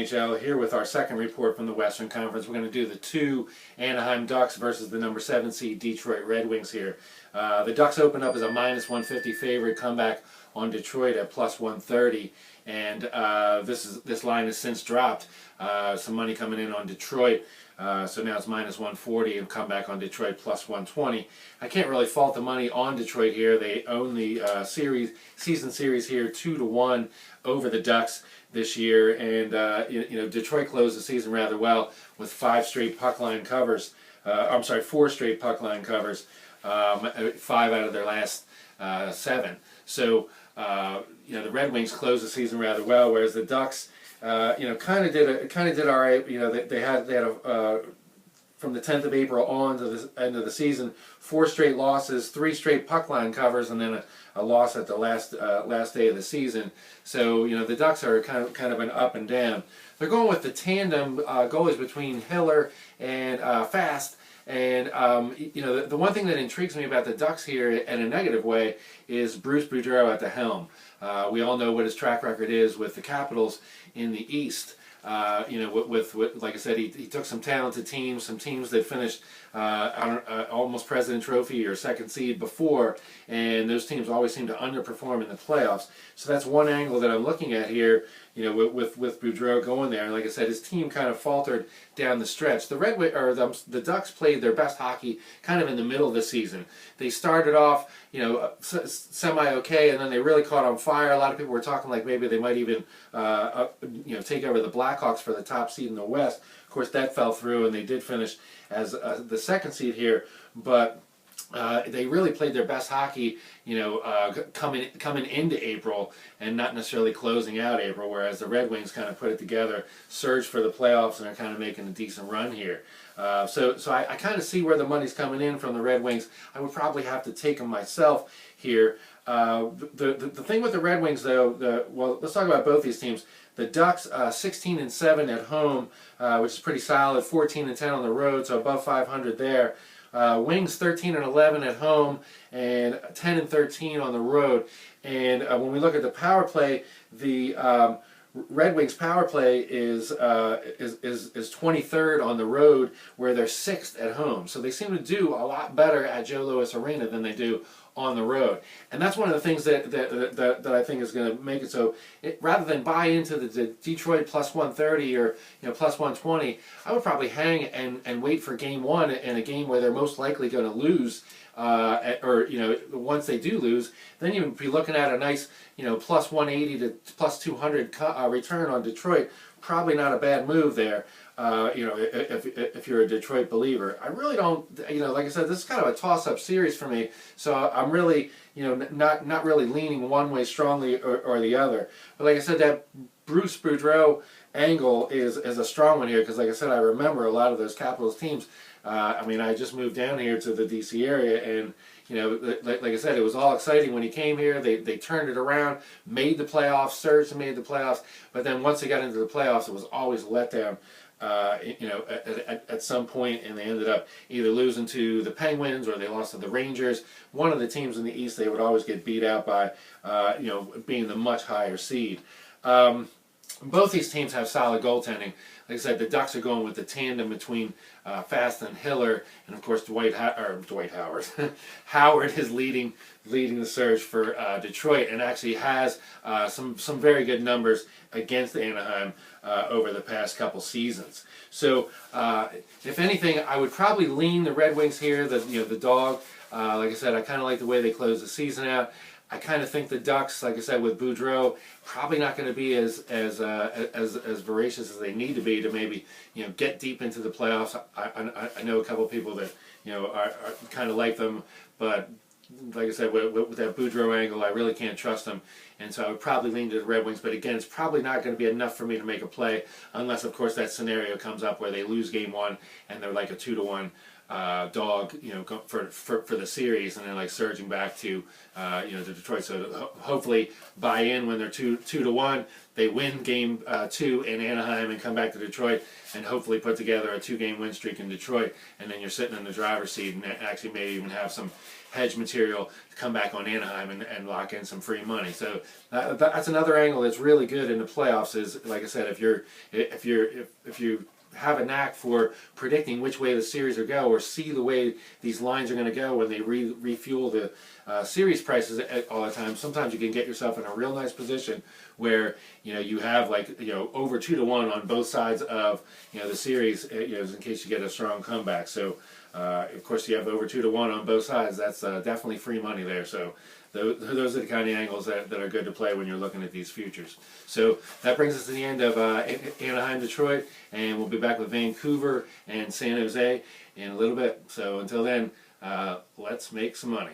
NoJokeNHL here with our second report from the Western Conference. We're going to do the 2 Anaheim Ducks versus the number 7 seed Detroit Red Wings here. The Ducks open up as a -150 favorite, come back on Detroit at +130, and this line has since dropped. Some money coming in on Detroit, so now it's -140 and come back on Detroit +120. I can't really fault the money on Detroit here. They own the season series here 2-1 over the Ducks this year, and Detroit closed the season rather well with 4 straight puck line covers. 5 out of their last 7. So the Red Wings closed the season rather well, whereas the Ducks kind of did all right. They had from the 10th of April on to the end of the season, 4 straight losses, 3 straight puck line covers, and then a loss at the last day of the season. So the Ducks are kind of an up and down. They're going with the tandem goalies between Hiller and Fast. And the one thing that intrigues me about the Ducks here in a negative way is Bruce Boudreau at the helm. We all know what his track record is with the Capitals in the East. With like I said, he took some talented teams, some teams that finished almost President Trophy or second seed before, and those teams always seem to underperform in the playoffs. So that's one angle that I'm looking at here. With Boudreau going there, and like I said, his team kind of faltered down the stretch. The Ducks played their best hockey kind of in the middle of the season. They started off, semi-okay, and then they really caught on fire. A lot of people were talking like maybe they might even, take over the Blackhawks for the top seed in the West. Of course, that fell through, and they did finish as the second seed here, but they really played their best hockey, coming into April and not necessarily closing out April, whereas the Red Wings kind of put it together, surged for the playoffs, and are kind of making a decent run here. So I kind of see where the money's coming in from the Red Wings. I would probably have to take them myself here. The thing with the Red Wings, though, let's talk about both these teams. The Ducks 16-7 at home, which is pretty solid. 14-10 on the road, so above 500 there. Wings 13-11 at home and 10-13 on the road. And when we look at the power play, the Red Wings power play is 23rd on the road, where they're 6th at home. So they seem to do a lot better at Joe Louis Arena than they do on the road, and that's one of the things that I think is going to make it so. Rather than buy into the Detroit +130 or +120, I would probably hang and wait for Game 1 in a game where they're most likely going to lose. Once they do lose, then you would be looking at a nice, +180 to +200 return on Detroit. Probably not a bad move there. If you're a Detroit believer. I really don't, like I said, this is kind of a toss-up series for me, so I'm really, not really leaning one way strongly or the other. But like I said, that Bruce Boudreau angle is a strong one here, because like I said, I remember a lot of those Capitals teams. I just moved down here to the DC area, and like I said, it was all exciting when he came here. They turned it around, made the playoffs, surged and made the playoffs. But then once they got into the playoffs, it was always a letdown. At some point, and they ended up either losing to the Penguins or they lost to the Rangers. One of the teams in the East they would always get beat out by, being the much higher seed. Both these teams have solid goaltending. Like I said, the Ducks are going with the tandem between Fast and Hiller, and of course Dwight Howard. Howard is leading the surge for Detroit, and actually has some very good numbers against Anaheim over the past couple seasons. So, if anything, I would probably lean the Red Wings here. The dog. Like I said, I kind of like the way they close the season out. I kind of think the Ducks, like I said, with Boudreau, probably not going to be as voracious as they need to be to maybe get deep into the playoffs. I know a couple of people that are kind of like them, but like I said, with that Boudreau angle, I really can't trust them, and so I would probably lean to the Red Wings. But again, it's probably not going to be enough for me to make a play, unless of course that scenario comes up where they lose Game 1 and they're like a 2-1 dog, for the series, and then like surging back to to Detroit. So hopefully buy in when they're 2-1. They win game 2 in Anaheim and come back to Detroit, and hopefully put together a 2-game win streak in Detroit, and then you're sitting in the driver's seat and actually maybe even have some hedge material to come back on Anaheim and lock in some free money. So that's another angle that's really good in the playoffs. Is, like I said, if you have a knack for predicting which way the series will go, or see the way these lines are going to go when they refuel the series prices all the time, sometimes you can get yourself in a real nice position where you have over 2-1 on both sides of the series, in case you get a strong comeback. So of course you have over 2-1 on both sides. That's definitely free money there. So those are the kind of angles that are good to play when you're looking at these futures. So that brings us to the end of Anaheim, Detroit, and we'll be back with Vancouver and San Jose in a little bit. So until then, let's make some money.